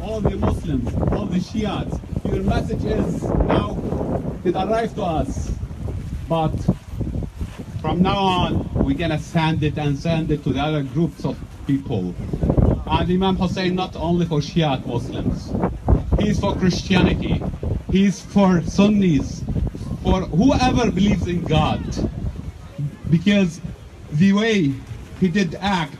all the Muslims, all the Shiites, your message is now, it arrived to us. But from now on, we're going to send it to the other groups of people. And Imam Hussein, not only for Shiite Muslims, he's for Christianity, he's for Sunnis, for whoever believes in God. Because the way he did act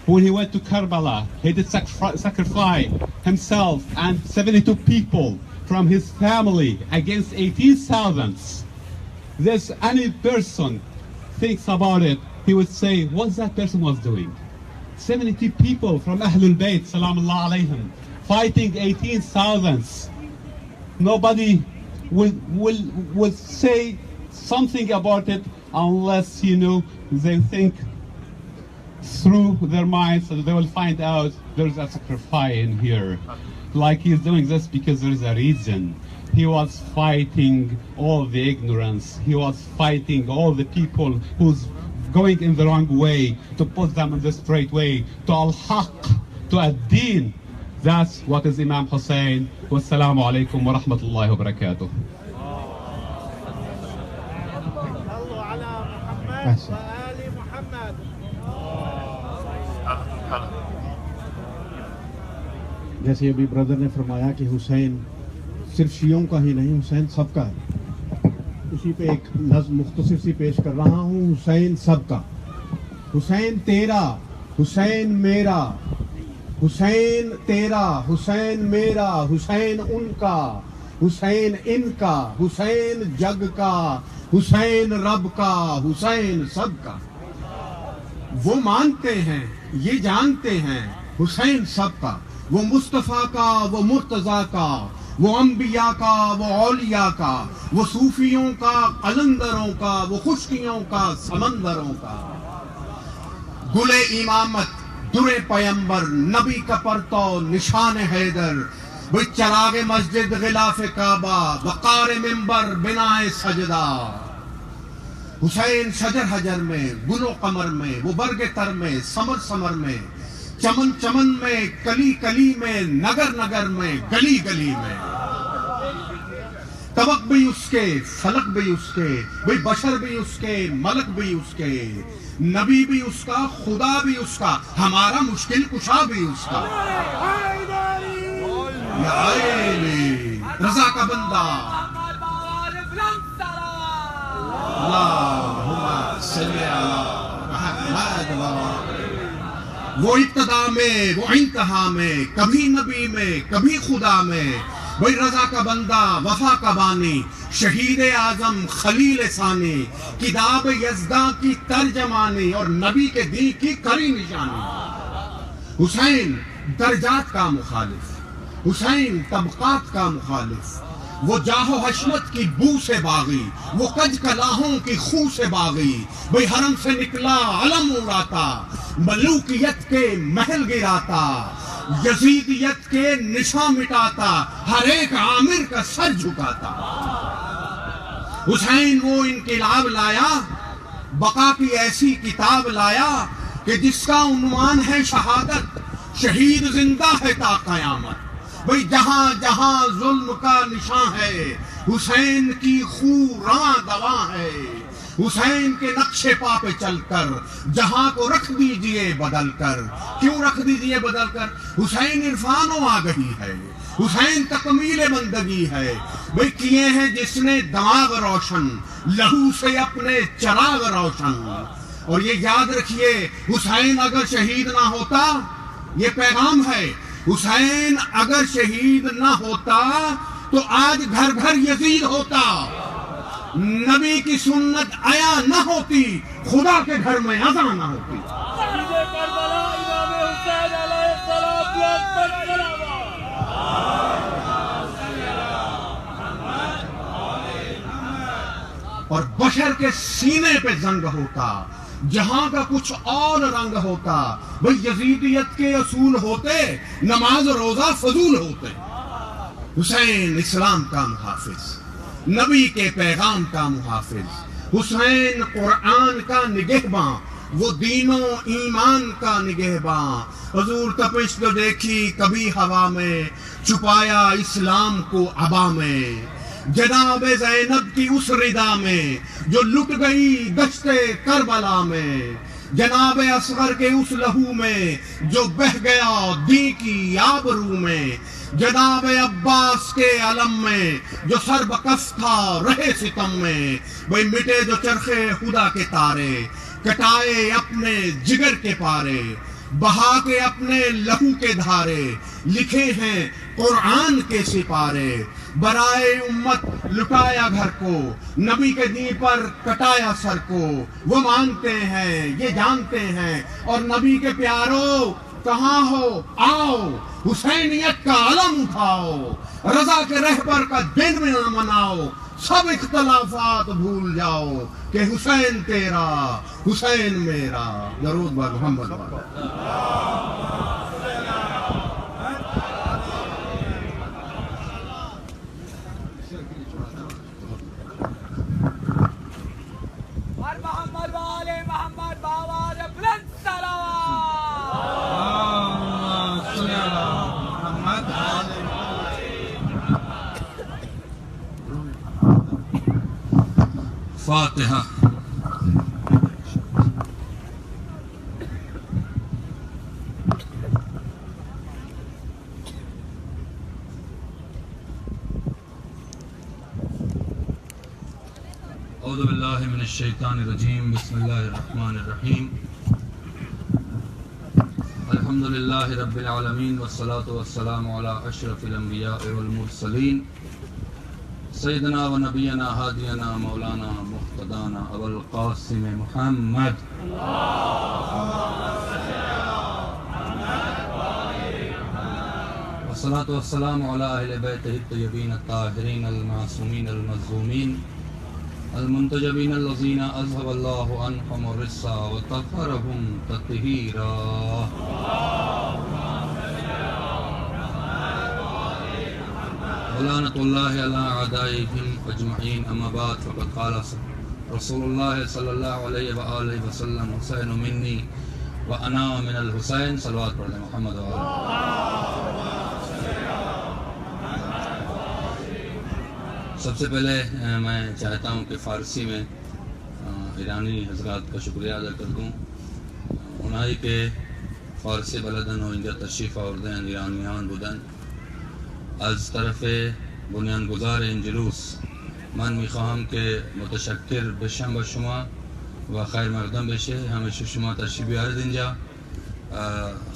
when he went to Karbala, he did sacrifice himself and 72 people from his family against 18,000. This, any person thinks about it, he would say, what that person was doing? 70 people from Ahlul Bayt, salamullah alayhim, fighting 18,000. Nobody will say something about it unless, they think through their minds, so they will find out there's a sacrifice in here. Like he's doing this because there's a reason. He was fighting all the ignorance. He was fighting all the people who's going in the wrong way, to put them in the straight way, to al-haq, to ad-din. That's what is Imam Hussein. Wassalamu alaikum wa rahmatullahi wa barakatuh. جیسے ابھی برادر نے فرمایا کہ حسین صرف شیعوں کا ہی نہیں، حسین سب کا ہے، اسی پہ ایک نظم مختصر سی پیش کر رہا ہوں. حسین سب کا، حسین تیرا، حسین میرا، حسین تیرا، حسین میرا، حسین ان کا، حسین ان کا، حسین جگ کا، حسین رب کا، حسین سب کا. وہ مانتے ہیں، یہ جانتے ہیں، حسین سب کا، وہ مصطفیٰ کا، وہ مرتضیٰ کا، وہ انبیاء کا، وہ اولیاء کا، وہ صوفیوں کا، قلندروں کا، وہ خشکیوں کا، سمندروں کا. گل امامت، در پیمبر، نبی کا پرتو، نشان حیدر، وہ چراغ مسجد، غلاف کعبہ، وقار منبر، بنائے سجدہ. حسین شجر حجر میں، گل و قمر میں، وہ برگ تر میں، سمر سمر میں، چمن چمن میں، کلی کلی میں، نگر نگر میں، گلی گلی میں. طبق بھی اس کے، فلک بھی اس کے، بھئی بشر بھی اس کے، ملک بھی اس کے، نبی بھی اس کا، خدا بھی اس کا، ہمارا مشکل کشا بھی اس کا. یا عینی رضا کا بندہ، اللہم صلی علی محمد. وہ ابتدا میں، وہ انتہا میں، کبھی نبی میں، کبھی خدا میں، وہی رضا کا بندہ، وفا کا بانی، شہید اعظم، خلیل ثانی، کتاب یزداں کی ترجمانی اور نبی کے دین کی کری نشانی. حسین درجات کا مخالف، حسین طبقات کا مخالف، وہ جاہ و حشمت کی بو سے باغی، وہ کج کلاہوں کی خو سے باغی، بھئی حرم سے نکلا علم اڑاتا، ملوکیت کے محل گراتا، یزیدیت کے نشاں مٹاتا، ہر ایک عامر کا سر جھکاتا. حسین وہ انقلاب لایا، بقا کی ایسی کتاب لایا کہ جس کا عنوان ہے شہادت، شہید زندہ ہے تا قیامت. بھئی جہاں جہاں ظلم کا نشان ہے، حسین کی خون رواں دواں ہے. حسین کے نقش پا پہ چل کر جہاں کو رکھ دیجئے بدل کر. کیوں رکھ دیجئے بدل کر؟ حسین عرفان و آگہی ہے، حسین تکمیل بندگی ہے. بھئی کیے ہیں جس نے دماغ روشن، لہو سے اپنے چراغ روشن. اور یہ یاد رکھیے، حسین اگر شہید نہ ہوتا، یہ پیغام ہے، حسین اگر شہید نہ ہوتا تو آج گھر گھر یزید ہوتا، نبی کی سنت عیا نہ ہوتی، خدا کے گھر میں اذان نہ ہوتی. اور بشر کے سینے پہ زنگ ہوتا، جہاں کا کچھ اور رنگ ہوتا. بھئی یزیدیت کے اصول ہوتے، نماز روزہ فضول ہوتے. حسین اسلام کا محافظ، نبی کے پیغام کا محافظ، حسین قرآن کا نگہباں، وہ دینوں ایمان کا نگہباں. حضور تپش تو دیکھی کبھی ہوا میں, چھپایا اسلام کو عبا میں. جناب زینب کی اس ردا میں جو لٹ گئی دشت کربلا میں. جناب اصغر کے اس لہو میں جو بہہ گیا دین کی آبرو میں. جناب عباس کے علم میں جو سر بکف تھا رہے ستم میں. بھئی مٹے جو چرخے خدا کے تارے, کٹائے اپنے جگر کے پارے, بہا کے اپنے لہو کے دھارے, لکھے ہیں قرآن کے سپارے. برائے امت لٹایا گھر کو, نبی کے دین پر کٹایا سر کو. وہ مانتے ہیں یہ جانتے ہیں, اور نبی کے پیارو کہاں ہو آؤ, حسینیت کا علم اٹھاؤ. رضا کے رہبر کا دن میں نہ مناؤ, سب اختلافات بھول جاؤ کہ حسین تیرا حسین میرا. درود بر محمد. محمد والے محمد باوا بلند صلوات. فاتحہ. اعوذ باللہ من الشیطان الرجیم. بسم اللہ الرحمن الرحیم. الحمدللہ رب العالمین والصلاة والسلام علی اشرف الانبیاء والمرسلین سیدنا و نبینا ہادینا مولانا مقتدانا ابو القاسم محمد. والصلاة والسلام علی اہل بیتہ الطیبین الطاہرین المعصومین المظلومین المنتجبین الذین اذهب اللہ عنہم الرجس وطہرہم تطہیرا. ولعنۃ اللہ علی اعدائہم اجمعین. اما بعد فقد قال رسول اللہ صلی اللہ علیہ وآلہ وسلم حسین منی وانا من الحسین. صلوات پڑھ لیں محمد وآلہ. سب سے پہلے میں چاہتا ہوں کہ فارسی میں ایرانی حضرات کا شکریہ ادا کر دوں. اونائی کے فارسی بلدن و اینجا تشریف آوردن ایرانیان بودن. از طرف بنیانگذار این جلوس من میخواهم که متشکر بشم با شما و خیر مقدم بشه. همیشه شما تشریف بیارید اینجا.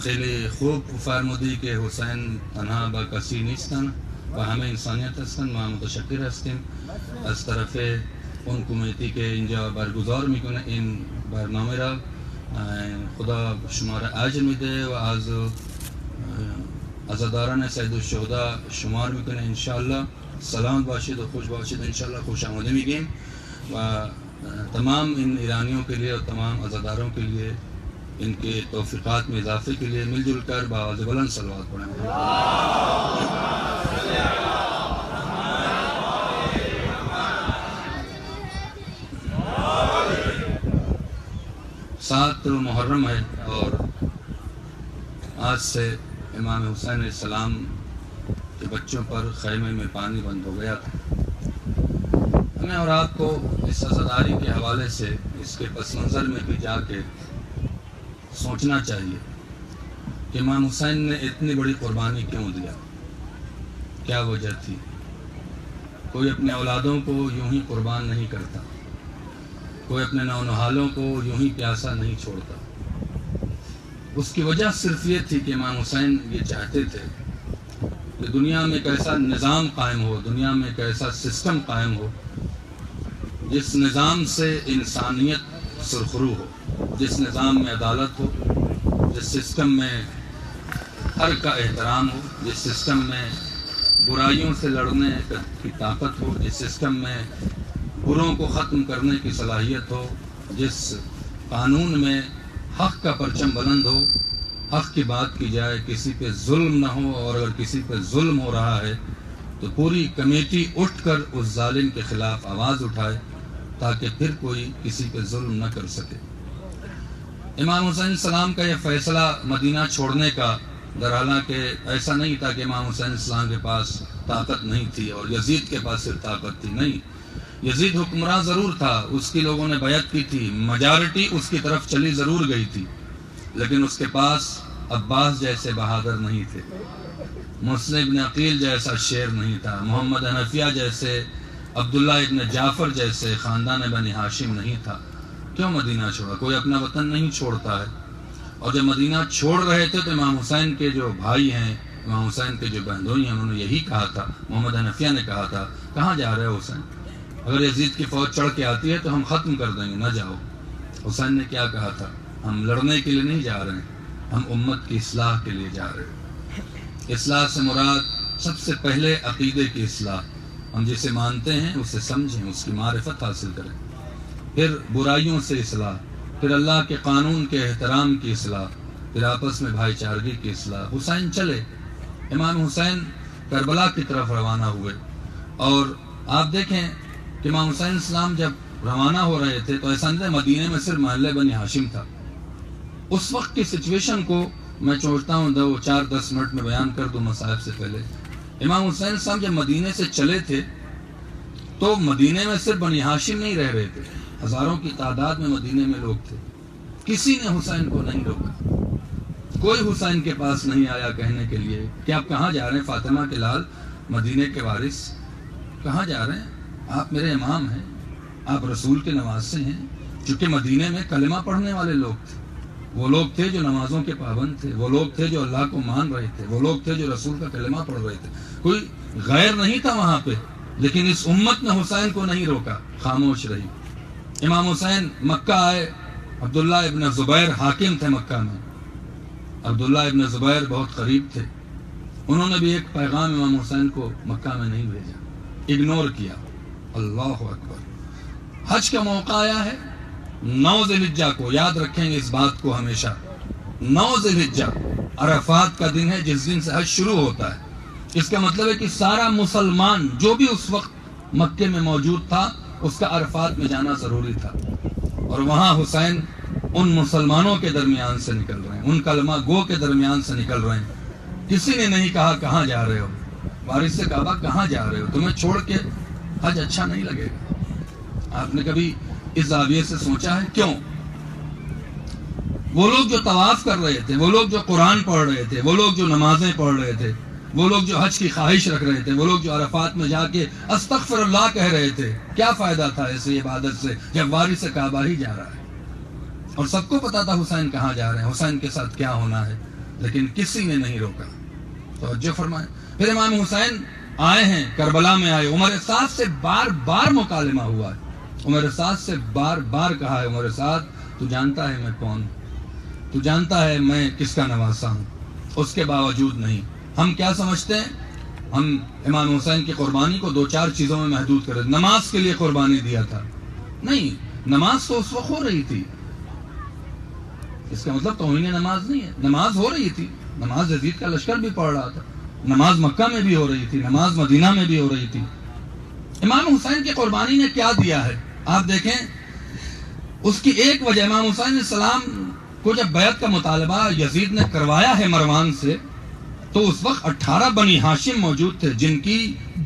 خیلی خوب فرمودی که حسین تنها با کسی نیستن و همه انسانیت هستن. ما متشکر هستیم از طرف اون کمیتی که اینجا برگزار میکنه این برنامه را. خدا شما را اجر میده و از عزاداران سید الشهدا شمار میکنه انشاءاللہ. سلامت باشید و خوش باشید انشاءاللہ. خوش آمده میگیم و تمام ان ایرانیوں کے لیے اور تمام عزاداروں کے لیے ان کے توفیقات میں اضافے کے لیے مل جل کر بآواز بلند صلوات پڑھیں. سات محرم ہے اور آج سے امام حسین علیہ السلام کے بچوں پر خیمے میں پانی بند ہو گیا تھا. ہمیں اور آپ کو اس عزاداری کے حوالے سے اس کے پس منظر میں بھی جا کے سوچنا چاہیے کہ امام حسین نے اتنی بڑی قربانی کیوں دیا, کیا وجہ تھی. کوئی اپنے اولادوں کو یوں ہی قربان نہیں کرتا, کوئی اپنے نونہالوں کو یوں ہی پیاسا نہیں چھوڑتا. اس کی وجہ صرف یہ تھی کہ امام حسین یہ چاہتے تھے کہ دنیا میں ایک ایسا نظام قائم ہو, دنیا میں ایک ایسا سسٹم قائم ہو جس نظام سے انسانیت سرخرو ہو, جس نظام میں عدالت ہو, جس سسٹم میں حق کا احترام ہو, جس سسٹم میں برائیوں سے لڑنے کی طاقت ہو, جس سسٹم میں بروں کو ختم کرنے کی صلاحیت ہو, جس قانون میں حق کا پرچم بلند ہو, حق کی بات کی جائے, کسی پہ ظلم نہ ہو, اور اگر کسی پہ ظلم ہو رہا ہے تو پوری کمیٹی اٹھ کر اس ظالم کے خلاف آواز اٹھائے تاکہ پھر کوئی کسی پہ ظلم نہ کر سکے. امام حسین السلام کا یہ فیصلہ مدینہ چھوڑنے کا، در حالانکہ ایسا نہیں تھا کہ امام حسین السلام کے پاس طاقت نہیں تھی اور یزید کے پاس صرف طاقت تھی، نہیں، یزید حکمراں ضرور تھا، اس کی لوگوں نے بیعت کی تھی، میجارٹی اس کی طرف چلی ضرور گئی تھی، لیکن اس کے پاس عباس جیسے بہادر نہیں تھے، مسلم ابن عقیل جیسا شیر نہیں تھا، محمد حنفیہ جیسے، عبداللہ ابن جعفر جیسے خاندان بنی ہاشم نہیں تھا۔ کیوں مدینہ چھوڑا؟ کوئی اپنا وطن نہیں چھوڑتا ہے۔ اور جب مدینہ چھوڑ رہے تھے تو امام حسین کے جو بھائی ہیں، امام حسین کے جو بہنوئی ہیں، انہوں نے یہی کہا تھا، محمد حنفیہ نے کہا تھا، کہاں جا رہے ہو حسین؟ اگر یزید کی فوج چڑھ کے آتی ہے تو ہم ختم کر دیں گے، نہ جاؤ۔ حسین نے کیا کہا تھا؟ ہم لڑنے کے لیے نہیں جا رہے ہیں، ہم امت کی اصلاح کے لیے جا رہے ہیں۔ اصلاح سے مراد سب سے پہلے عقیدے کی اصلاح، ہم جسے مانتے ہیں اسے سمجھیں، اس کی معرفت حاصل کریں، پھر برائیوں سے اصلاح، پھر اللہ کے قانون کے احترام کی اصلاح، پھر آپس میں بھائی چارگی کی اصلاح۔ حسین چلے، امام حسین کربلا کی طرف روانہ ہوئے، اور آپ دیکھیں کہ امام حسین السلام جب روانہ ہو رہے تھے تو ایسا نہیں تھا مدینے میں صرف محلہ بنی ہاشم تھا۔ اس وقت کی سچویشن کو میں سوچتا ہوں 4-10 منٹ میں بیان کر دوں مصائب سے پہلے۔ امام حسین السلام جب مدینے سے چلے تھے تو مدینے میں صرف بنی ہاشم نہیں رہ رہے تھے، ہزاروں کی تعداد میں مدینے میں لوگ تھے، کسی نے حسین کو نہیں روکا، کوئی حسین کے پاس نہیں آیا کہنے کے لیے کہ آپ کہاں جا رہے ہیں فاطمہ کے لال، مدینے کے وارث، کہاں جا رہے ہیں؟ آپ میرے امام ہیں، آپ رسول کے نواسے ہیں۔ چونکہ مدینے میں کلمہ پڑھنے والے لوگ تھے، وہ لوگ تھے جو نمازوں کے پابند تھے، وہ لوگ تھے جو اللہ کو مان رہے تھے، وہ لوگ تھے جو رسول کا کلمہ پڑھ رہے تھے، کوئی غیر نہیں تھا وہاں پہ، لیکن اس امت نے حسین کو نہیں روکا، خاموش رہی۔ امام حسین مکہ آئے، عبداللہ ابن زبیر حاکم تھے مکہ میں، عبداللہ ابن زبیر بہت قریب تھے، انہوں نے بھی ایک پیغام امام حسین کو مکہ میں نہیں بھیجا، اگنور کیا۔ اللہ اکبر۔ حج کا موقع آیا ہے، 9 ذی الحجہ کو، یاد رکھیں گے اس بات کو ہمیشہ، 9 ذی الحجہ عرفات کا دن ہے جس دن سے حج شروع ہوتا ہے۔ اس کا مطلب ہے کہ سارا مسلمان جو بھی اس وقت مکے میں موجود تھا اس کا عرفات میں جانا ضروری تھا، اور وہاں حسین ان مسلمانوں کے درمیان سے نکل رہے ہیں، ان کلمہ گو کے درمیان سے نکل رہے ہیں۔ کسی نے نہیں کہا کہاں جا رہے ہو، وارث سے کہا کہاں جا رہے ہو، تمہیں چھوڑ کے حج اچھا نہیں لگے گا۔ آپ نے کبھی اس زاویے سے سوچا ہے کیوں؟ وہ لوگ جو طواف کر رہے تھے، وہ لوگ جو قرآن پڑھ رہے تھے، وہ لوگ جو نمازیں پڑھ رہے تھے، وہ لوگ جو حج کی خواہش رکھ رہے تھے، وہ لوگ جو عرفات میں جا کے استغفر اللہ کہہ رہے تھے، کیا فائدہ تھا ایسی عبادت سے جب وارث کعبہ ہی جا رہا ہے؟ اور سب کو پتا تھا حسین کہاں جا رہے ہیں، حسین کے ساتھ کیا ہونا ہے، لیکن کسی نے نہیں روکا۔ توجہ فرمائیں۔ پھر امام حسین آئے ہیں، کربلا میں آئے، عمر سعد سے بار بار مکالمہ ہوا ہے، عمر سعد سے بار بار کہا ہے، عمر سعد تو جانتا ہے میں کون ہوں، تو جانتا ہے میں کس کا نواسا ہوں، اس کے باوجود نہیں۔ ہم کیا سمجھتے ہیں؟ ہم امام حسین کی قربانی کو 2-4 چیزوں میں محدود کر، نماز کے لیے قربانی دیا تھا، نہیں، نماز تو اس وقت ہو رہی تھی، اس کا مطلب توہین نماز نہیں ہے، نماز ہو رہی تھی، نماز یزید کا لشکر بھی پڑھ رہا تھا، نماز مکہ میں بھی ہو رہی تھی، نماز مدینہ میں بھی ہو رہی تھی۔ امام حسین کی قربانی نے کیا دیا ہے آپ دیکھیں، اس کی ایک وجہ، امام حسین علیہ السلام کو جب بیعت کا مطالبہ یزید نے کروایا ہے مروان سے، تو اس وقت 18 بنی ہاشم موجود تھے جن کی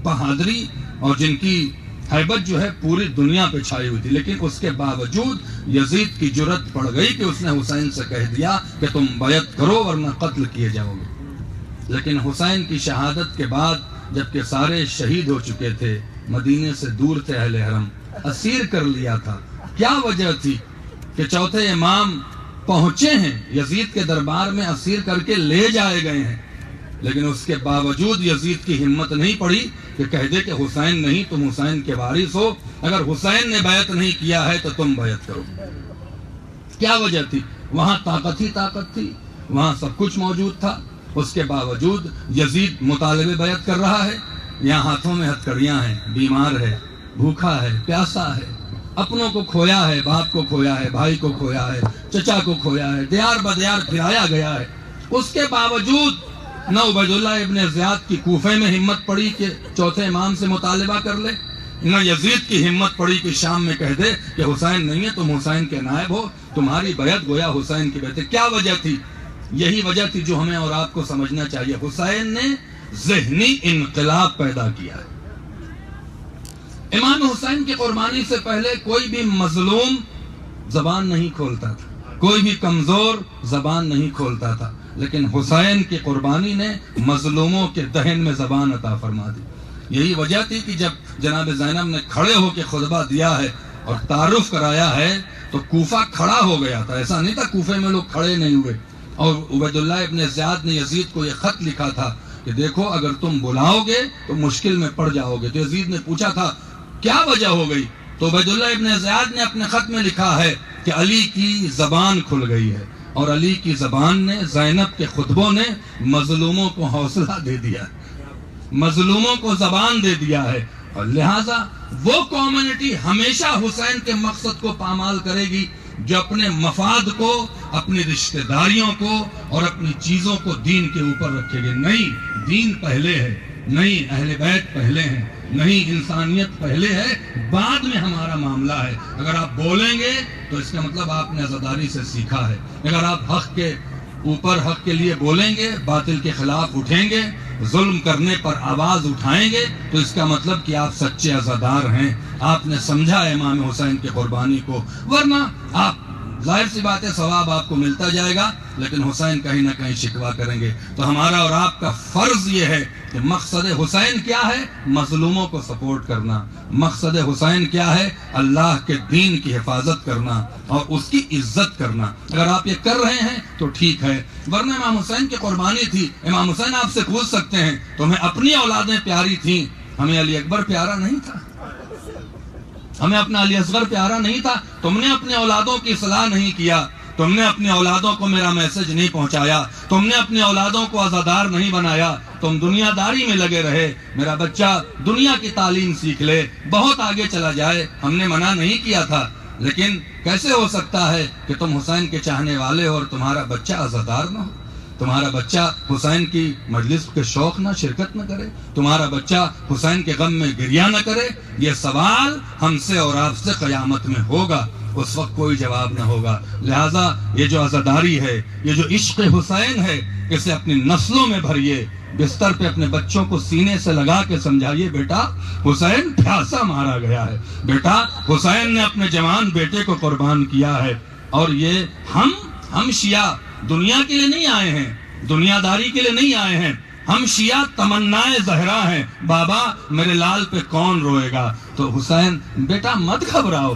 بہادری اور جن کی ہیبت جو ہے پوری دنیا پہ چھائی ہوئی تھی، لیکن اس کے باوجود یزید کی جرت پڑ گئی کہ اس نے حسین سے کہہ دیا کہ تم بیعت کرو ورنہ قتل کیے جاؤ گے۔ لیکن حسین کی شہادت کے بعد جبکہ سارے شہید ہو چکے تھے، مدینے سے دور تھے اہل حرم، اسیر کر لیا تھا، کیا وجہ تھی کہ چوتھے امام پہنچے ہیں یزید کے دربار میں، اسیر کر کے لے جائے گئے ہیں، لیکن اس کے باوجود یزید کی ہمت نہیں پڑی کہ کہہ دے کہ حسین نہیں تم حسین کے وارث ہو، اگر حسین نے بیعت نہیں کیا ہے تو تم بیعت کرو۔ کیا وجہ تھی؟ وہاں طاقت ہی طاقت تھی، وہاں سب کچھ موجود تھا، اس کے باوجود یزید مطالبے بیعت کر رہا ہے، یہاں ہاتھوں میں ہتھکڑیاں ہیں، بیمار ہے، بھوکا ہے، پیاسا ہے، اپنوں کو کھویا ہے، باپ کو کھویا ہے، بھائی کو کھویا ہے، چچا کو کھویا ہے، دیار بدیار پھرایا گیا ہے، اس کے باوجود نہ عبید اللہ ابن زیاد کی کوفے میں ہمت پڑی کہ چوتھے امام سے مطالبہ کر لے، نہ یزید کی ہمت پڑی کہ شام میں کہہ دے کہ حسین نہیں ہے تم حسین کے نائب ہو، تمہاری بیعت گویا حسین کی بیعت ہے. کیا وجہ تھی؟ یہی وجہ تھی جو ہمیں اور آپ کو سمجھنا چاہیے. حسین نے ذہنی انقلاب پیدا کیا ہے. امام حسین کی قربانی سے پہلے کوئی بھی مظلوم زبان نہیں کھولتا تھا, کوئی بھی کمزور زبان نہیں کھولتا تھا, لیکن حسین کی قربانی نے مظلوموں کے دہن میں زبان عطا فرما دی. یہی وجہ تھی کہ جب جناب زینب نے کھڑے ہو کے خطبہ دیا ہے اور تعارف کرایا ہے تو کوفہ کھڑا ہو گیا تھا. ایسا نہیں تھا کوفے میں لوگ کھڑے نہیں ہوئے. اور عبید اللہ ابن زیاد نے یزید کو یہ خط لکھا تھا کہ دیکھو اگر تم بلاؤ گے تو مشکل میں پڑ جاؤ گے. تو یزید نے پوچھا تھا کیا وجہ ہو گئی, تو عبید اللہ ابن زیاد نے اپنے خط میں لکھا ہے کہ علی کی زبان کھل گئی ہے, اور علی کی زبان نے, زینب کے خطبوں نے مظلوموں کو حوصلہ دے دیا ہے, مظلوموں کو زبان دے دیا ہے. اور لہٰذا وہ کمیونٹی ہمیشہ حسین کے مقصد کو پامال کرے گی جو اپنے مفاد کو, اپنی رشتہ داریوں کو اور اپنی چیزوں کو دین کے اوپر رکھے گی. نہیں, دین پہلے ہے, نہیں اہل بیت پہلے ہیں, نہیں انسانیت پہلے ہے, بعد میں ہمارا معاملہ ہے. اگر آپ بولیں گے تو اس کا مطلب آپ نے عزاداری سے سیکھا ہے. اگر آپ حق کے اوپر حق کے لیے بولیں گے, باطل کے خلاف اٹھیں گے, ظلم کرنے پر آواز اٹھائیں گے, تو اس کا مطلب کہ آپ سچے عزادار ہیں. آپ نے سمجھا امام حسین کی قربانی کو, ورنہ آپ ظاہر سی بات ہے ثواب آپ کو ملتا جائے گا, لیکن حسین کہیں نہ کہیں شکوہ کریں گے. تو ہمارا اور آپ کا فرض یہ ہے کہ مقصد حسین کیا ہے؟ مظلوموں کو سپورٹ کرنا. مقصد حسین کیا ہے؟ اللہ کے دین کی حفاظت کرنا اور اس کی عزت کرنا. اگر آپ یہ کر رہے ہیں تو ٹھیک ہے, ورنہ امام حسین کی قربانی تھی. امام حسین آپ سے پوچھ سکتے ہیں تمہیں اپنی اولادیں پیاری تھیں, ہمیں علی اکبر پیارا نہیں تھا, ہمیں اپنا علی اصغر پیارا نہیں تھا. تم نے اپنے اولادوں کی اصلاح نہیں کیا, تم نے اپنی اولادوں کو میرا میسج نہیں پہنچایا, تم نے اپنی اولادوں کو عزادار نہیں بنایا, تم دنیا داری میں لگے رہے. میرا بچہ دنیا کی تعلیم سیکھ لے, بہت آگے چلا جائے, ہم نے منع نہیں کیا تھا. لیکن کیسے ہو سکتا ہے کہ تم حسین کے چاہنے والے ہو اور تمہارا بچہ عزادار نہ ہو, تمہارا بچہ حسین کی مجلس کے شوق نہ شرکت نہ کرے, تمہارا بچہ حسین کے غم میں گریہ نہ کرے؟ یہ سوال ہم سے اور آپ سے قیامت میں ہوگا, اس وقت کوئی جواب نہ ہوگا. لہٰذا یہ جو عزاداری ہے, یہ جو عشق حسین ہے, اسے اپنی نسلوں میں بھریے. بستر پہ اپنے بچوں کو سینے سے لگا کے سمجھائیے, بیٹا حسین پیاسا مارا گیا ہے, بیٹا حسین نے اپنے جوان بیٹے کو قربان کیا ہے. اور یہ ہم شیعہ دنیا کے لیے نہیں آئے ہیں, دنیا داری کے لیے نہیں آئے ہیں. ہم شیعہ تمنائے زہرا ہیں, بابا میرے لال پہ کون روئے گا. تو حسین بیٹا مت گھبراؤ,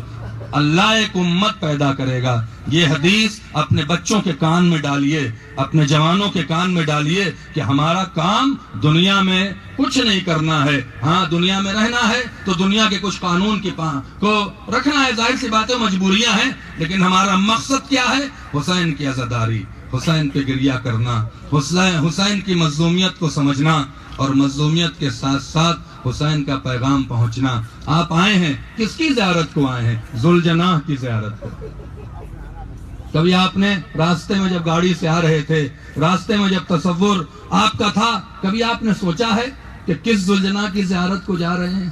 اللہ ایک امت پیدا کرے گا. یہ حدیث اپنے بچوں کے کان میں ڈالیے, اپنے جوانوں کے کان میں ڈالیے کہ ہمارا کام دنیا میں کچھ نہیں کرنا ہے. ہاں دنیا میں رہنا ہے تو دنیا کے کچھ قانون کی کو رکھنا ہے, ظاہر سی باتیں مجبوریاں ہیں, لیکن ہمارا مقصد کیا ہے؟ حسین کی عزاداری, حسین پہ گریہ کرنا, حسین کی مظلومیت کو سمجھنا اور مظلومیت کے ساتھ ساتھ حسین کا پیغام پہنچنا. آپ آئے ہیں, کس کی زیارت کو آئے ہیں؟ ذوالجناح کی زیارت کو. کبھی آپ نے راستے میں جب گاڑی سے آ رہے تھے, راستے میں جب تصور آپ کا تھا, کبھی آپ نے سوچا ہے کہ کس ذوالجناح کی زیارت کو جا رہے ہیں؟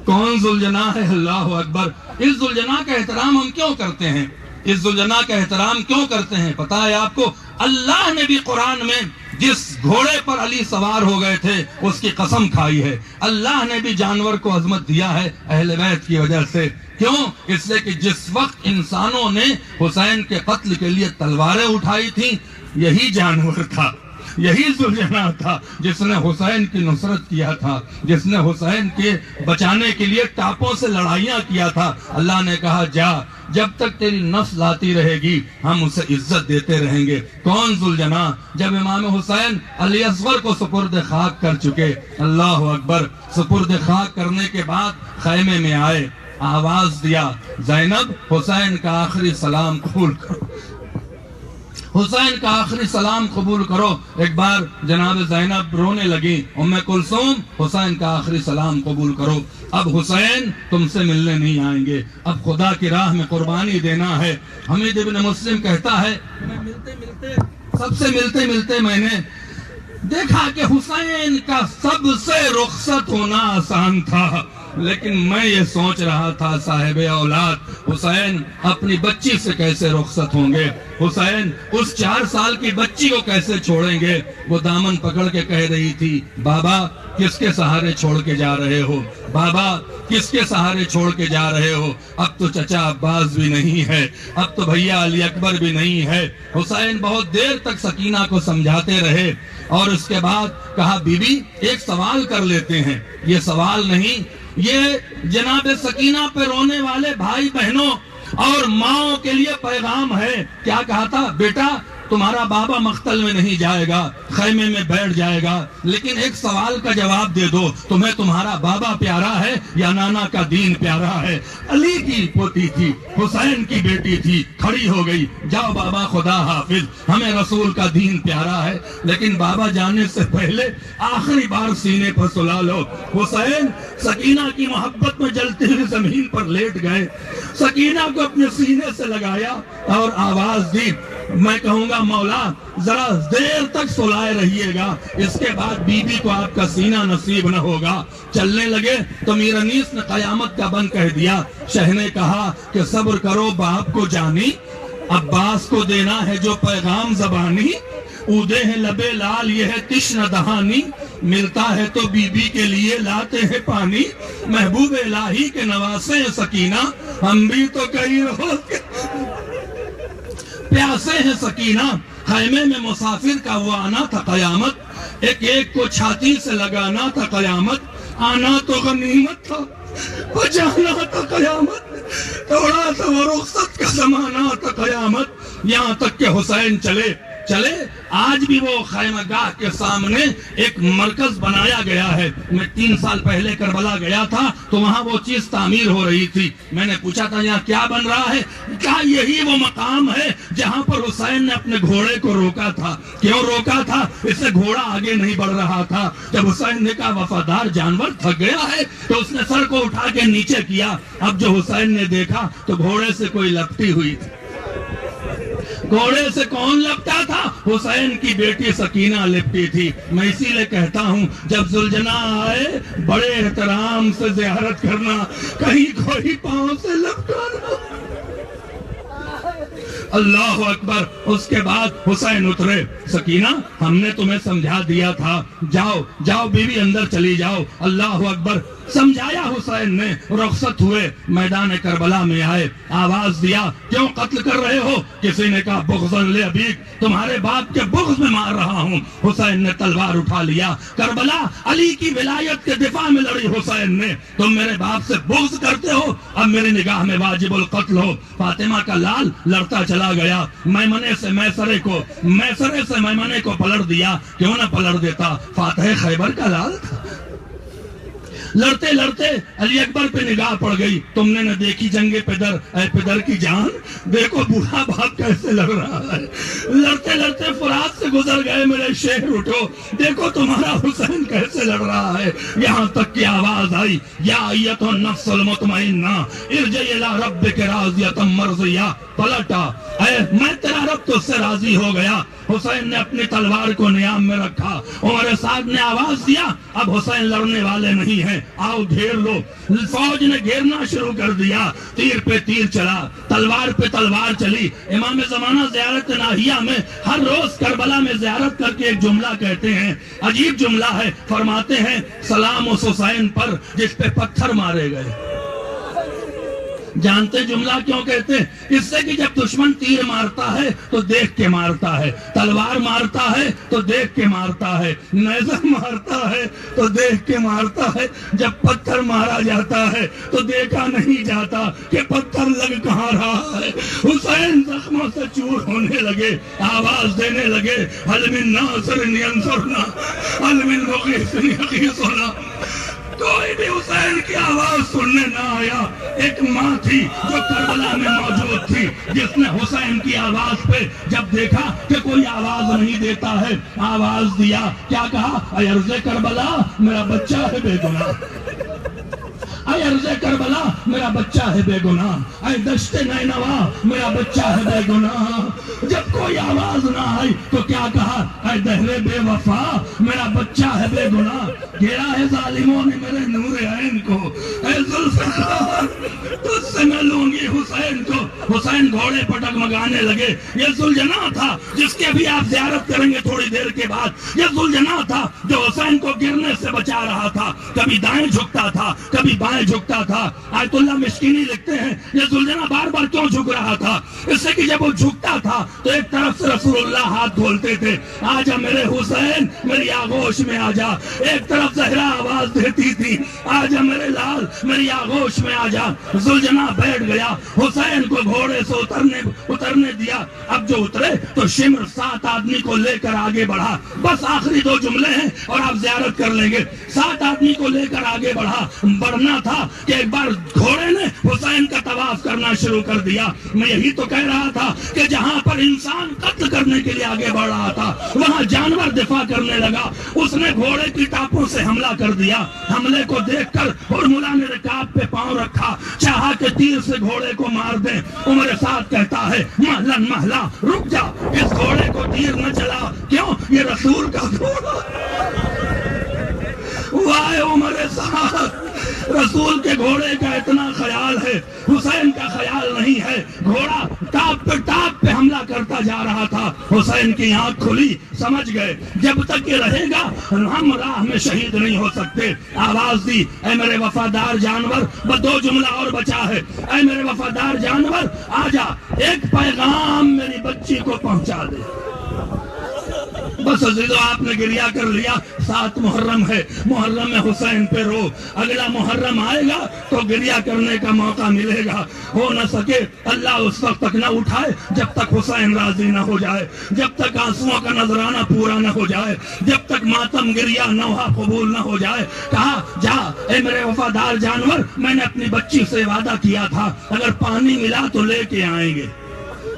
کون ذوالجناح ہے؟ اللہ اکبر. اس ذوالجناح کا احترام ہم کیوں کرتے ہیں؟ اس ذوالجناح کا احترام کیوں کرتے ہیں؟ پتا ہے آپ کو, اللہ نے بھی قرآن میں جس گھوڑے پر علی سوار ہو گئے تھے اس کی قسم کھائی ہے. اللہ نے بھی جانور کو عظمت دیا ہے اہل بیت کی وجہ سے. کیوں؟ اس لیے کہ جس وقت انسانوں نے حسین کے قتل کے لیے تلواریں اٹھائی تھیں, یہی جانور تھا, یہی ذوالجناح تھا جس نے حسین کی نصرت کیا تھا, جس نے حسین کے بچانے کے لیے ٹاپوں سے لڑائیاں کیا تھا. اللہ نے کہا جا, جب تک تیری نفس لاتی رہے گی ہم اسے عزت دیتے رہیں گے. کون ذوالجناح؟ جب امام حسین علی اصغر کو سپرد خاک کر چکے, اللہ اکبر, سپرد خاک کرنے کے بعد خیمے میں آئے, آواز دیا, زینب حسین کا آخری سلام قبول کرو, حسین کا آخری سلام قبول کرو. ایک بار جناب زینب رونے لگی, ام کلثوم حسین کا آخری سلام قبول کرو, اب حسین تم سے ملنے نہیں آئیں گے, اب خدا کی راہ میں قربانی دینا ہے. حمید ابن مسلم کہتا ہے, سب سے ملتے ملتے میں نے دیکھا کہ حسین کا سب سے رخصت ہونا آسان تھا, لیکن میں یہ سوچ رہا تھا صاحب اولاد حسین اپنی بچی سے کیسے رخصت ہوں گے، حسین اس 4 سال کی بچی کو کیسے چھوڑیں گے۔ وہ دامن پکڑ کے کہہ رہی تھی بابا کس کے سہارے چھوڑ کے جا رہے ہو، بابا کس کے سہارے چھوڑ کے جا رہے ہو، اب تو چچا عباس بھی نہیں ہے، اب تو بھیا علی اکبر بھی نہیں ہے۔ حسین بہت دیر تک سکینہ کو سمجھاتے رہے اور اس کے بعد کہا بی بی ایک سوال کر لیتے ہیں، یہ سوال نہیں، یہ جناب سکینہ پہ رونے والے بھائی بہنوں اور ماؤں کے لیے پیغام ہے۔ کیا کہا تھا؟ بیٹا تمہارا بابا مقتل میں نہیں جائے گا، خیمے میں بیٹھ جائے گا، لیکن ایک سوال کا جواب دے دو، تمہیں تمہارا بابا پیارا ہے یا نانا کا دین پیارا ہے؟ علی کی پوتی تھی، حسین کی بیٹی تھی، کھڑی ہو گئی، جاؤ بابا خدا حافظ، ہمیں رسول کا دین پیارا ہے، لیکن بابا جانے سے پہلے آخری بار سینے پر سلا لو۔ حسین سکینہ کی محبت میں جلتے ہوئے زمین پر لیٹ گئے، سکینہ کو اپنے سینے سے لگایا اور آواز دی، میں کہوں گا مولا ذرا دیر تک سلائے رہیے گا، اس کے بعد بی بی کو آپ کا سینہ نصیب نہ ہوگا۔ چلنے لگے تو میر انیس نے قیامت کا بند کہہ دیا۔ شہ نے کہا کہ صبر کرو باپ کو جانی، عباس کو دینا ہے جو پیغام زبانی، اودے ہیں لبے لال یہ ہے تشنہ دہانی، ملتا ہے تو بی بی کے لیے لاتے ہیں پانی، محبوب الہی کے نواسے ہیں سکینہ، ہم بھی تو کئی روز کے پیاسے ہیں سکینہ۔ خیمے میں مسافر کا وہ آنا تھا قیامت، ایک ایک کو چھاتی سے لگانا تھا قیامت، آنا تو غنیمت تھا وہ جانا تھا قیامت، توڑا تھا وہ رخصت کا زمانہ تھا قیامت۔ یہاں تک کہ حسین چلے آج بھی وہ خیمہ گاہ کے سامنے ایک مرکز بنایا گیا ہے۔ میں 3 سال پہلے کربلا گیا تھا تو وہاں وہ چیز تعمیر ہو رہی تھی، میں نے پوچھا تھا یہاں کیا بن رہا ہے؟ کیا یہی وہ مقام ہے جہاں پر حسین نے اپنے گھوڑے کو روکا تھا؟ کیوں روکا تھا؟ اس سے گھوڑا آگے نہیں بڑھ رہا تھا۔ جب حسین نے کہا وفادار جانور تھک گیا ہے تو اس نے سر کو اٹھا کے نیچے کیا، اب جو حسین نے دیکھا تو گھوڑے سے کوئی لپٹی ہوئی تھی۔ گھوڑے سے کون لپٹا تھا؟ حسین کی بیٹی سکینہ لپٹی تھی۔ میں اسی لئے کہتا ہوں جب زلجنا آئے بڑے احترام سے زیارت کرنا، کہیں کوئی پاؤں سے لپٹانا۔ اللہ اکبر۔ اس کے بعد حسین اترے، سکینہ ہم نے تمہیں سمجھا دیا تھا، جاؤ جاؤ بیوی اندر چلی جاؤ۔ اللہ اکبر سمجھایا حسین نے، رخصت ہوئے، میدان کربلا میں آئے، آواز دیا کیوں قتل کر رہے ہو؟ کسی نے کہا بغضاً لأبیک، تمہارے باپ کے بغض میں مار رہا ہوں۔ حسین نے تلوار اٹھا لیا، کربلا علی کی ولایت کے دفاع میں لڑی حسین نے، تم میرے باپ سے بغض کرتے ہو، اب میری نگاہ میں واجب القتل ہو۔ فاطمہ کا لال لڑتا چلا گیا، میمنے سے میسرے کو، میسرے سے میمنے کو پلٹ دیا، کیوں نہ پلٹ دیتا؟ فاتح خیبر کا لال تھا۔ لڑتے لڑتے علی اکبر پہ نگاہ پڑ گئی، تم نے نہ دیکھی جنگ پدر، اے پدر کی جان، دیکھو بوڑھا باپ کیسے لڑ رہا ہے۔ لڑتے لڑتے فرات سے گزر گئے، میرے شہر اٹھو، دیکھو تمہارا حسین کیسے لڑ رہا ہے۔ یہاں تک کی آواز آئی یا ایتھا النفس المطمئنہ ارجعی الی ربک راضیۃ مرضیہ، پلٹا، اے میں تیرا رب تو اس سے راضی ہو گیا۔ حسین نے اپنی تلوار کو نیام میں رکھا، عمر سعد نے آواز دیا اب حسین لڑنے والے نہیں ہیں، آؤ گھیر لو۔ فوج نے گھیرنا شروع کر دیا، تیر پہ تیر چلا، تلوار پہ تلوار چلی۔ امام زمانہ زیارت ناہیہ میں ہر روز کربلا میں زیارت کر کے ایک جملہ کہتے ہیں، عجیب جملہ ہے، فرماتے ہیں سلام اس حسین پر جس پہ پتھر مارے گئے۔ جانتے جملہ کیوں کہتے ہیں؟ اس سے کہ جب دشمن تیر مارتا ہے تو دیکھ کے مارتا ہے، تلوار مارتا ہے تو دیکھ کے مارتا ہے، نیزہ مارتا ہے تو دیکھ کے مارتا ہے، جب پتھر مارا جاتا ہے تو دیکھا نہیں جاتا کہ پتھر لگ کہاں رہا ہے۔ حسین زخموں سے چور ہونے لگے، آواز دینے لگے حل من ناصر ینصرنا، حل من مغیث یغیثنا۔ کوئی بھی حسین کی آواز سننے نہ آیا۔ ایک ماں تھی جو کربلا میں موجود تھی، جس نے حسین کی آواز پہ جب دیکھا کہ کوئی آواز نہیں دیتا ہے، آواز دیا، کیا کہا؟ اے عرض کربلا میرا بچہ ہے بے گناہ، اے ارض کربلا میرا بچہ ہے بے گناہ، اے دشت نینوا میرا بچہ ہے بے گناہ۔ جب کوئی آواز نہ آئی تو کیا کہا؟ اے دہر بے وفا میرا بچہ ہے بے گناہ۔ گھیرا ہے ظالموں نے میرے نور عین کو، اے ذوالفقار تجھ سے میں لوں گی حسین کو۔ حسین گھوڑے پٹک مگانے لگے۔ یہ ذوالجناح تھا جس کے بھی آپ زیارت کریں گے تھوڑی دیر کے بعد۔ یہ ذوالجناح تھا جو حسین کو گرنے سے بچا رہا تھا، کبھی دائیں جھکتا تھا کبھی بائیں جھکتا تھا۔ آیت اللہ مشکینی لکھتے ہیں یہ ذوالجناح بار بار کیوں جھک رہا تھا؟ اس سے کہ جب وہ جھکتا تھا تو ایک طرف سے رسول اللہ ہاتھ کھولتے تھے، آجا میرے حسین میری آغوش میں آجا۔ ایک طرف زہرا آواز دیتی تھی، آجا میرے لال میری آغوش میں آجا۔ ذوالجناح بیٹھ گیا، حسین کو گھوڑے سے اترنے دیا۔ اب جو اترے تو شمر 7 آدمی کو لے کر آگے بڑھا۔ بس آخری 2 جملے ہیں اور آپ زیارت کر لیں گے۔ 7 آدمی کو لے کر آگے بڑھا۔ بڑھنا تھا کہ ایک بار گھوڑے نے حسین کا طواف کرنا شروع کر دیا۔ میں یہی تو کہہ رہا تھا کہ جہاں پر انسان قتل کرنے کے لیے آگے بڑھ رہا تھا وہاں جانور دفاع کرنے لگا۔ اس نے گھوڑے کی ٹاپوں سے حملہ کر دیا۔ حملے کو دیکھ کر ہرملا نے رکاب پہ پاؤں رکھا، چاہا کہ تیر سے گھوڑے کو مار دیں۔ عمر سعد کہتا ہے محلن محلہ رک جا، اس گھوڑے کو تیر نہ چلا، کیوں؟ یہ رسول کا گھوڑا۔ وائے عمر سعد، رسول کے گھوڑے کا اتنا خیال ہے، حسین کا خیال نہیں ہے۔ گھوڑا ٹاپ پہ حملہ کرتا جا رہا تھا۔ حسین کی آنکھ کھلی، سمجھ گئے جب تک یہ رہے گا ہم راہ میں شہید نہیں ہو سکتے۔ آواز دی، اے میرے وفادار جانور، بس 2 جملہ اور بچا ہے، اے میرے وفادار جانور آجا، ایک پیغام میری بچی کو پہنچا دے۔ بس عزیزو آپ نے گریہ کر لیا، 7 محرم ہے، محرم میں حسین پہ رو۔ اگلا محرم آئے گا تو گریہ کرنے کا موقع ملے گا۔ ہو نہ سکے اللہ اس وقت تک نہ اٹھائے جب تک حسین راضی نہ ہو جائے، جب تک آنسوؤں کا نذرانہ پورا نہ ہو جائے، جب تک ماتم گریہ نوحہ قبول نہ ہو جائے۔ کہا جا اے میرے وفادار جانور، میں نے اپنی بچی سے وعدہ کیا تھا اگر پانی ملا تو لے کے آئیں گے۔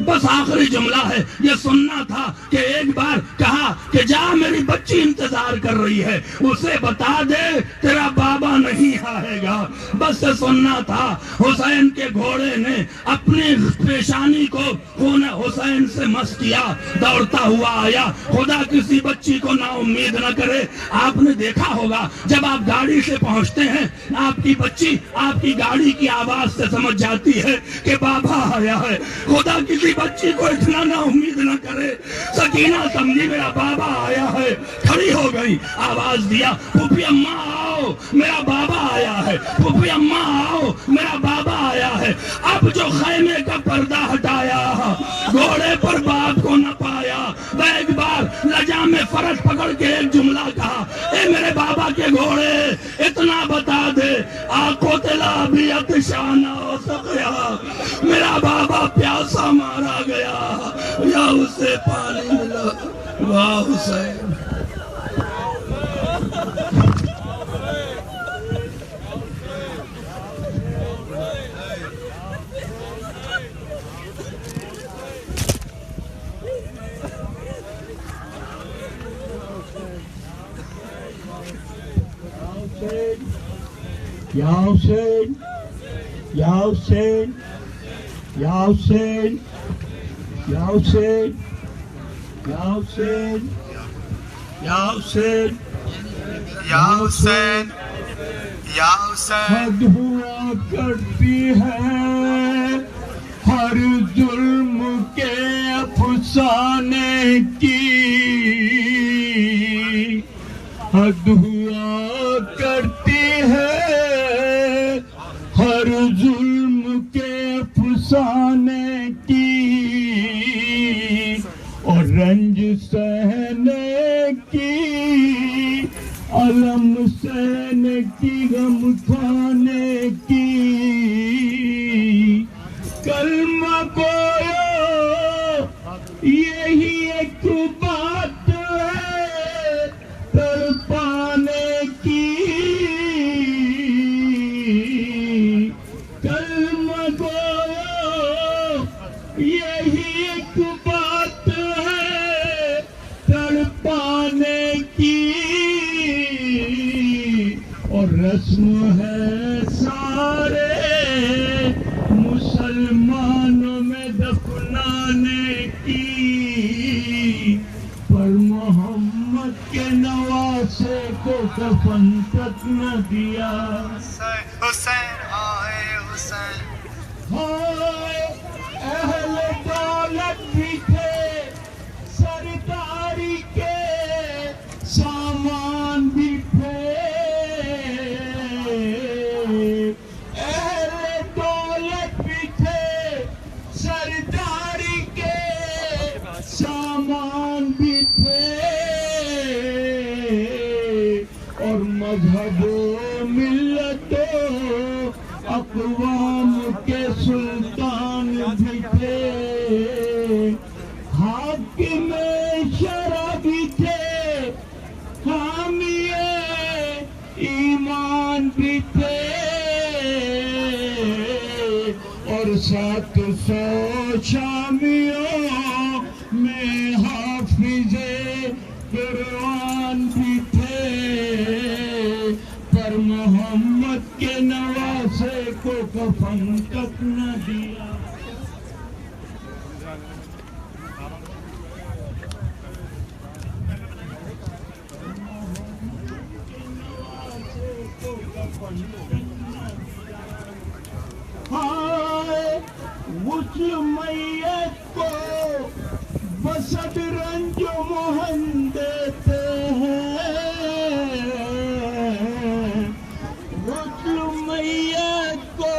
بس آخری جملہ ہے، یہ سننا تھا کہ ایک بار کہا کہ جا میری بچی انتظار کر رہی ہے، اسے بتا دے تیرا بابا نہیں آئے گا۔ بس یہ سننا تھا۔ حسین کے گھوڑے نے اپنی پیشانی کو خون حسین سے مس کیا، دوڑتا ہوا آیا۔ خدا کسی بچی کو نا امید نہ کرے۔ آپ نے دیکھا ہوگا جب آپ گاڑی سے پہنچتے ہیں، آپ کی بچی آپ کی گاڑی کی آواز سے سمجھ جاتی ہے کہ بابا آیا ہے۔ خدا کسی بچی کو اتنا نا امید نہ کرے۔ سکینہ سمجھی میرا بابا آیا ہے، کھڑی ہو گئی، آواز دیا پھوپھی اماں آؤ میرا بابا آیا ہے، پھوپھی اماں آؤ میرا بابا آیا ہے۔ اب جو خیمے کا پردہ ہٹایا، گھوڑے پر باپ کو نہ پایا، وہ ایک بار لجا میں فرش پکڑ کے ایک جملہ کہا، اے میرے بابا کے گھوڑے اتنا بتا دے، آنکھوں تلا بھی اتشانہ ہو سکیا، میرا بابا پیاسا مارا گیا یا اسے پانی ملا۔ واہ حسین، یا حسین، یا حسین، یا حسین، یا حسین، یا حسین، یا حسین، یا حسین، یا حسین، حد ہوا کرتی ہے ہر ظلم کے افسانے کی، حد ہوا کرتی ہے ہر ظلم کے افسانے کی، اور رنج سہنے کی، علم سہنے کی، غم کھانے کی، کلمہ گویا یہی ایک بات ہے تڑپانے کی، کلمہ گویا یہی ایک بات ہے تڑپانے کی، اور رسم ہے کو کفن تک نہ دیا. حسین آئے حسین. ہائے اہل دولت بھی تھے سرداری کے سامان بھی تھے. اہل دولت بھی تھے سرداری کے سامان بھی تھے. اور مذہب و ملت و اقوام کے سلطان بھی تھے. حاکم شرع بھی تھے حامی ایمان بھی تھے. اور 700 شامیوں میں حافظ قرآن بھی تھے. پر محمد کے نواسے کو کفن تک نہ دیا. ہائے غسل میت کو بسد رنج و محن دیتے ہیں. غسل میت کو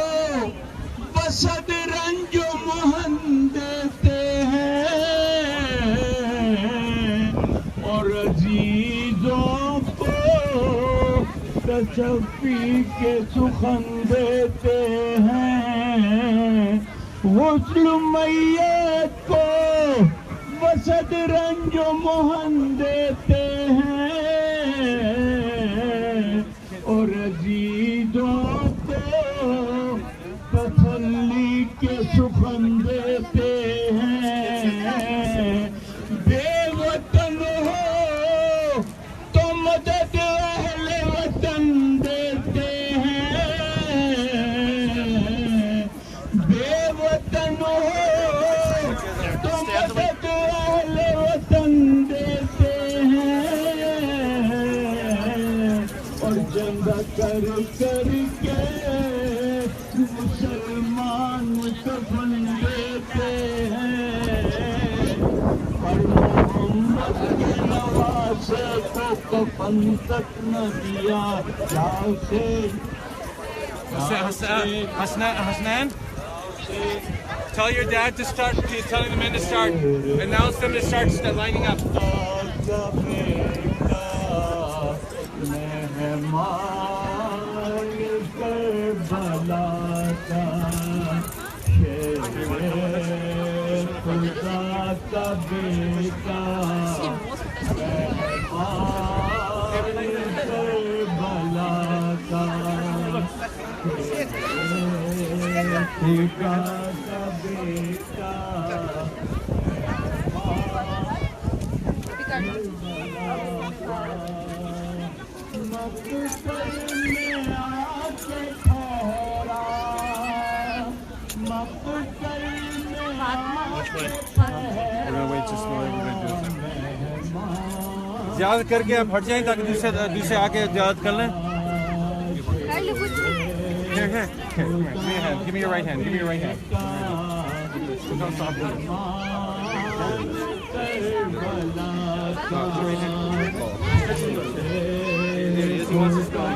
بسد رنج و محن دیتے ہیں. اور عزیزوں کو تشفی کے سخن دیتے ہیں. غسل میت کو بسد رنج و محن دیتے ہیں. اور عزیزوں کو تسلی کے سخن دیتے ہیں. بے وطن ہو تو مدد اہل وطن دیتے ہیں. بے وطن ہو تو مدد اہل وطن دیتے ہیں. اور جنگ کر کر کے مسلمان کفن دیتے ہیں. پر محمد کے نواسے کو کفن تک نہ دیا. Hasnan, tell your dad to start, he's telling the men to start, announce them to start lining up. زیادت کر کے آپ ہٹ جائیں تاکہ دوسرے آ کے زیادت کر لیں. Here, give me your hand. Give me your right hand. Give me your right hand. Don't stop doing it. Stop your right hand. He wants to start,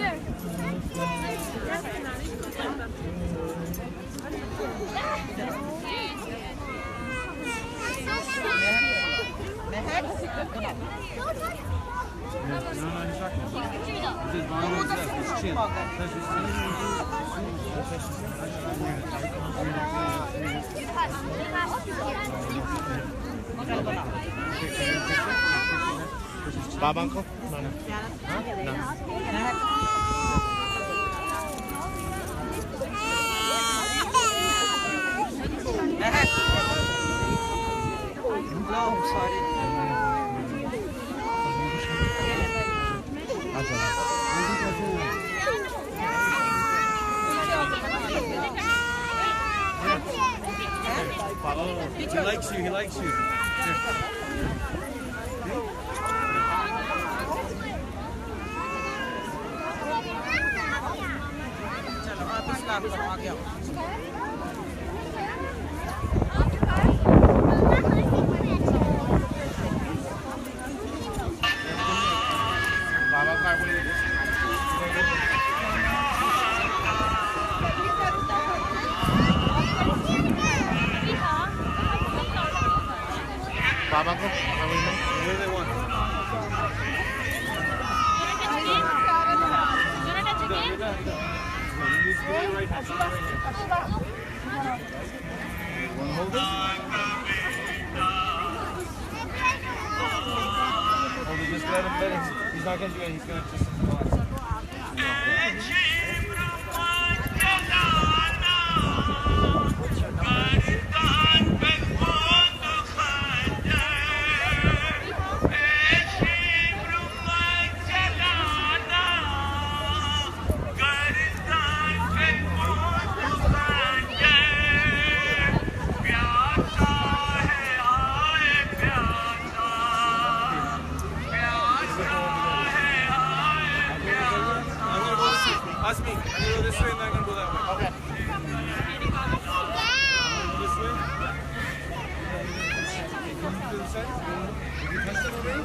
Here, Babang ko? He likes you, he likes you. Babang ko? What do they want? Just let him. He's not gonna do it. He's gonna just relax. Ask me. I'm gonna go this way and then I'm gonna go that way. Okay. This way. To the side. Did you test it already?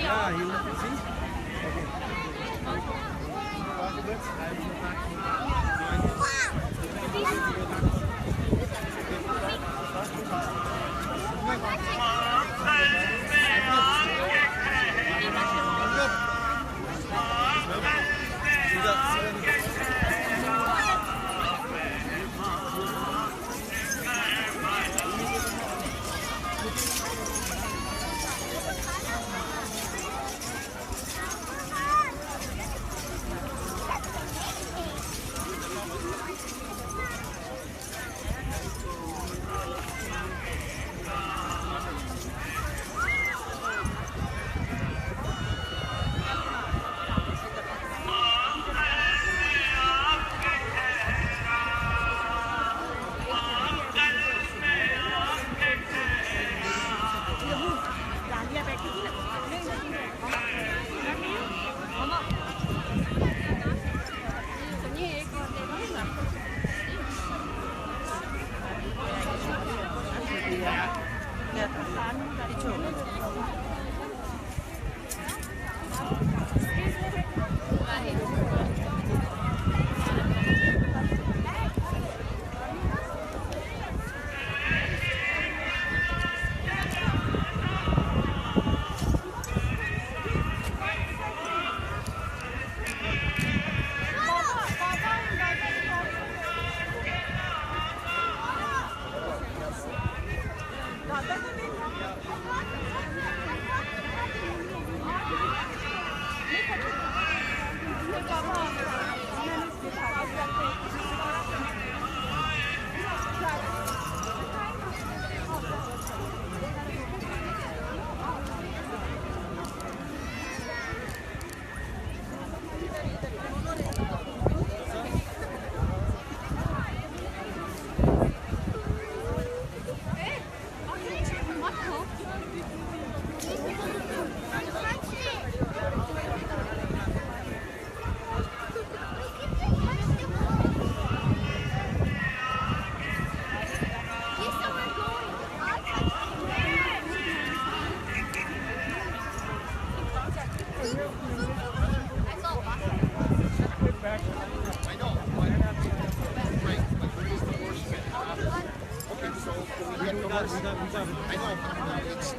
Yeah, he looked at see.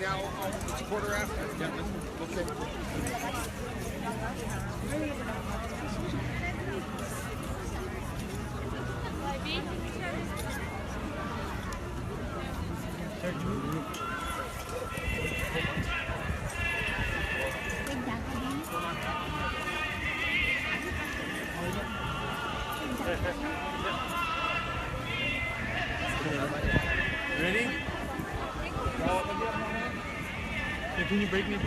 down on each quarter after. Ready? Can you break me?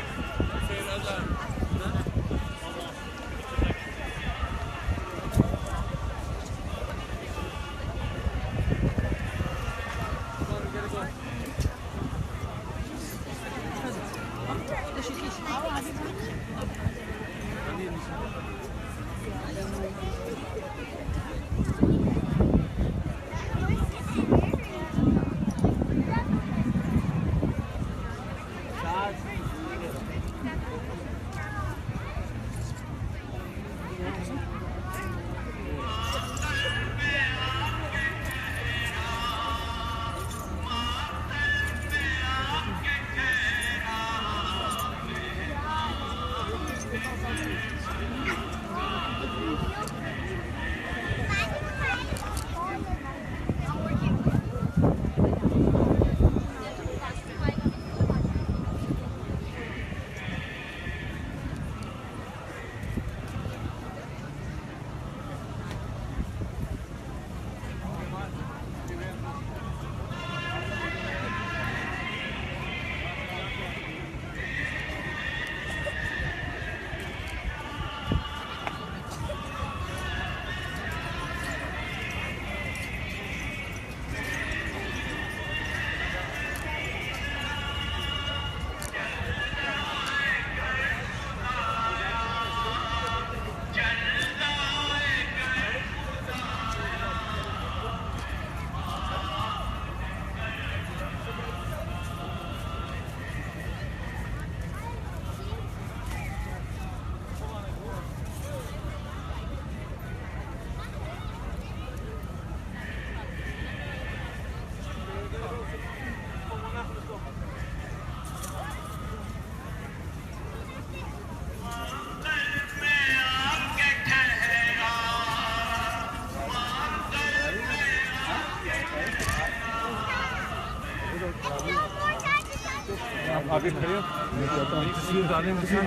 آپ آگے کھڑے ہو تصویر ڈالیں مجھے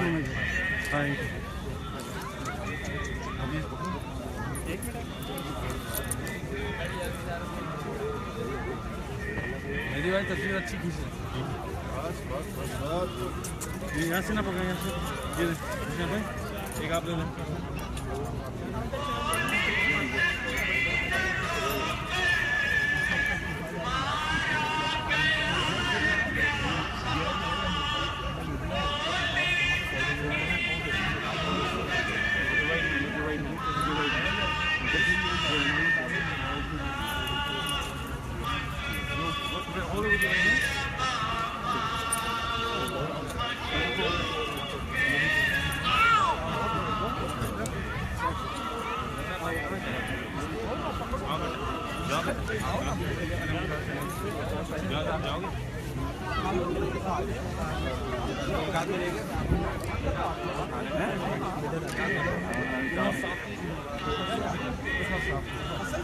میری بھائی تصویر اچھی کھینچ یہاں سے نہ پکڑیں یہاں سے بھائی ایک آپ لے لیں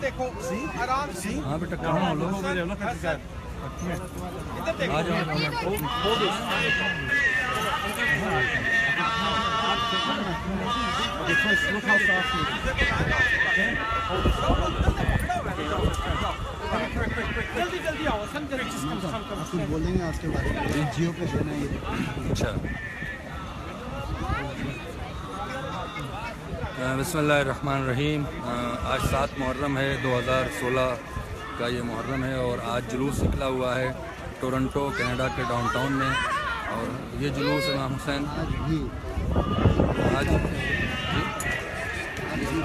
دیکھو آرام سے ہاں بیٹا کہاں لوگوں کو جو نا آ جاؤ جلدی جلدی آؤ کچھ بولیں گے آج کے بارے میں جیو پہ دینا یہ اچھا بسم اللہ الرحمن الرحیم آج 7 محرم ہے 2016 کا یہ محرم ہے اور آج جلوس نکلا ہوا ہے ٹورنٹو کینیڈا کے ڈاؤن ٹاؤن میں اور یہ جلوس امام حسین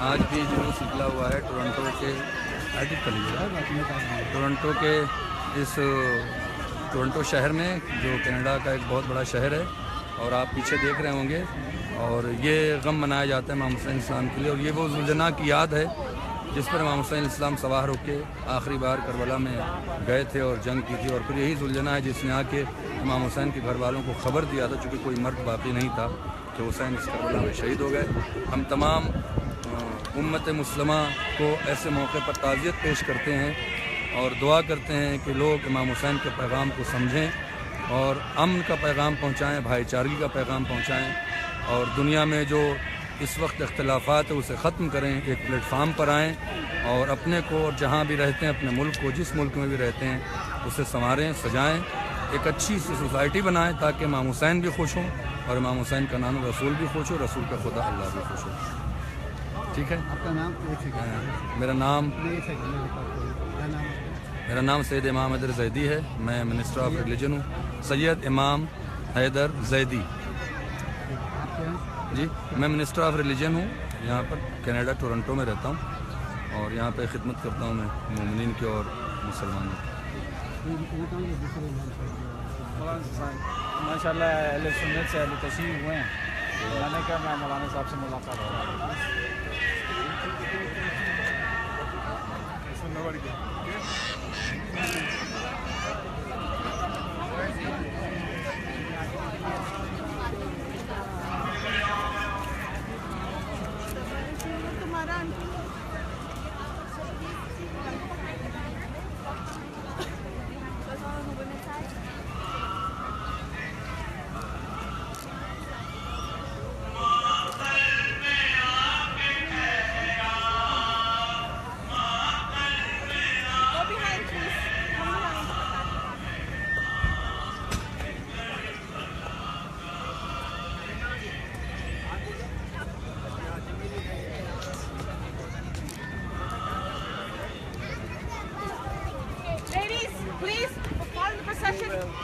آج بھی جلوس نکلا ہوا ہے ٹورنٹو کے ٹورنٹو کے اس ٹورنٹو شہر میں جو کینیڈا کا ایک بہت بڑا شہر ہے اور آپ پیچھے دیکھ رہے ہوں گے اور یہ غم منایا جاتا ہے امام حسین السلام کے لیے اور یہ وہ زلزلہ کی یاد ہے جس پر امام حسین علیہ السلام سوار ہو کے آخری بار کربلا میں گئے تھے اور جنگ کی تھی، اور پھر یہی ذوالجناح ہے جس نے آ کے امام حسین کے گھر والوں کو خبر دیا تھا، چونکہ کوئی مرد باقی نہیں تھا، کہ حسین اس کربلا میں شہید ہو گئے۔ ہم تمام امت مسلمہ کو ایسے موقع پر تعزیت پیش کرتے ہیں اور دعا کرتے ہیں کہ لوگ امام حسین کے پیغام کو سمجھیں اور امن کا پیغام پہنچائیں، بھائی چارگی کا پیغام پہنچائیں، اور دنیا میں جو اس وقت اختلافات ہے اسے ختم کریں، ایک پلیٹ فارم پر آئیں اور اپنے کو اور جہاں بھی رہتے ہیں اپنے ملک کو، جس ملک میں بھی رہتے ہیں اسے سنواریں، سجائیں، ایک اچھی سی سوسائٹی بنائیں تاکہ امام حسین بھی خوش ہوں اور امام حسین کا نام رسول بھی خوش ہو، رسول کا خدا اللہ بھی خوش ہو۔ ٹھیک ہے، آپ کا نام؟ میرا نام سید امام حیدر زیدی ہے، میں منسٹر آف ریلیجن ہوں، سید امام حیدر زیدی۔ جی، میں منسٹر آف ریلیجن ہوں، یہاں پر کینیڈا ٹورنٹو میں رہتا ہوں اور یہاں پہ خدمت کرتا ہوں میں مومنین کی اور مسلمانوں کی۔ ماشاء اللہ اہل سنت سے اہل تشریف ہوئے ہیں، میں نے کہا میں مولانا صاحب سے ملاقات کروں۔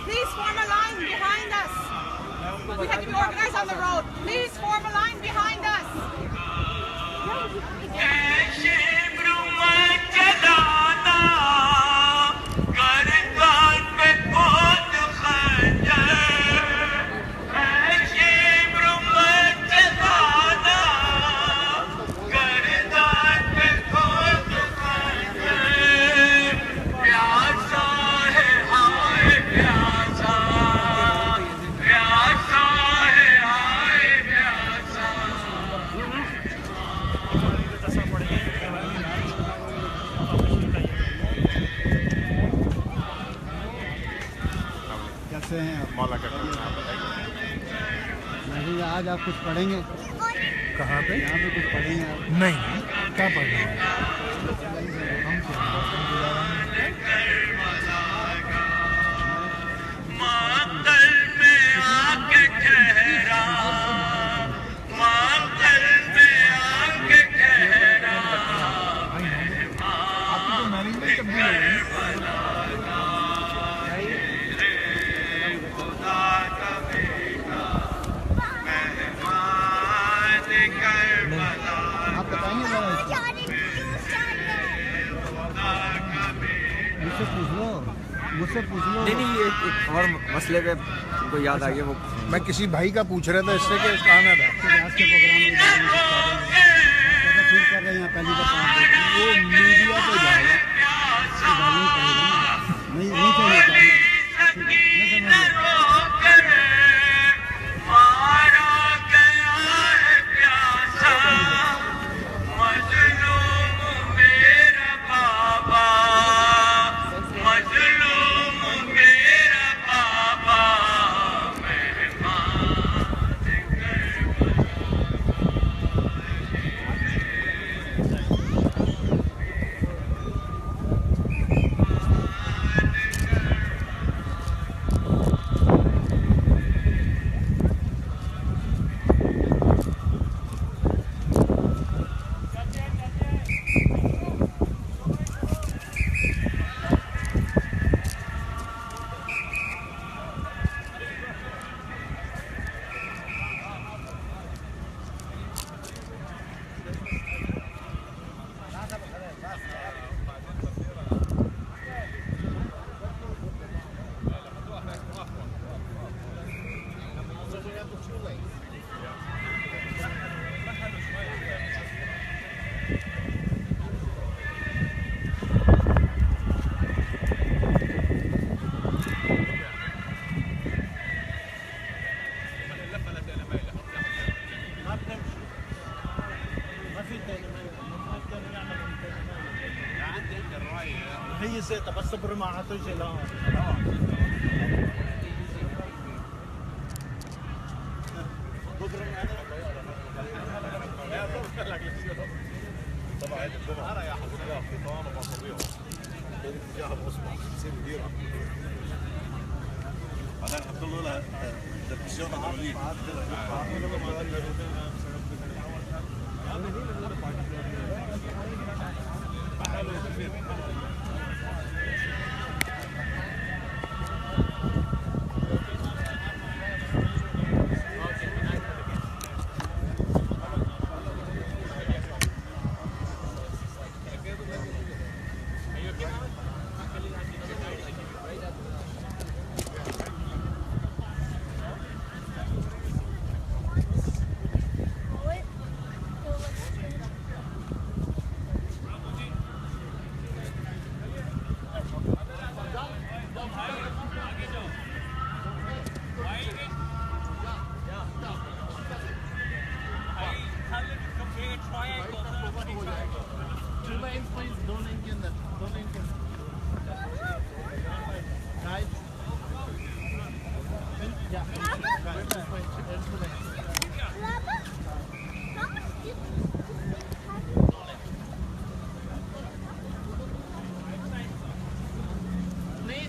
Please form a line behind us. We have to be organized on the road. Please form a line behind us. نہیں، آج آپ کچھ پڑھیں گے؟ کہاں پہ؟ یہاں پہ کچھ پڑھیں گے؟ نہیں، کیا پڑھنا ہے؟ نہیں ایک اور مسئلے پہ کو یاد آ گیا، وہ میں کسی بھائی کا پوچھ رہا تھا اس سے کہ کہاں تھا آج کے پروگرام میں کر رہے ہیں پہلی دفعہ، وہ میڈیا پہ جائے گا، نہیں چاہیے۔ رئيس تبصبر مع تجلا طبعا الجمعة يا حضرتك فطان ومصابيح اتجاه بصبع يصير ديرة بعدين حط له لها تلفزيون عربي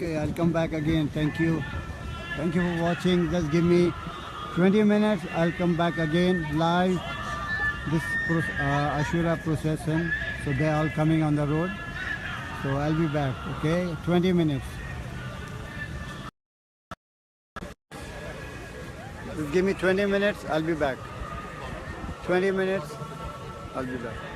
Okay, I'll come back again. Thank you for watching. Just give me 20 minutes. I'll come back again live. This Ashura procession. So they're all coming on the road. So I'll be back. Okay, 20 minutes. Just give me 20 minutes. I'll be back. 20 minutes. I'll be back.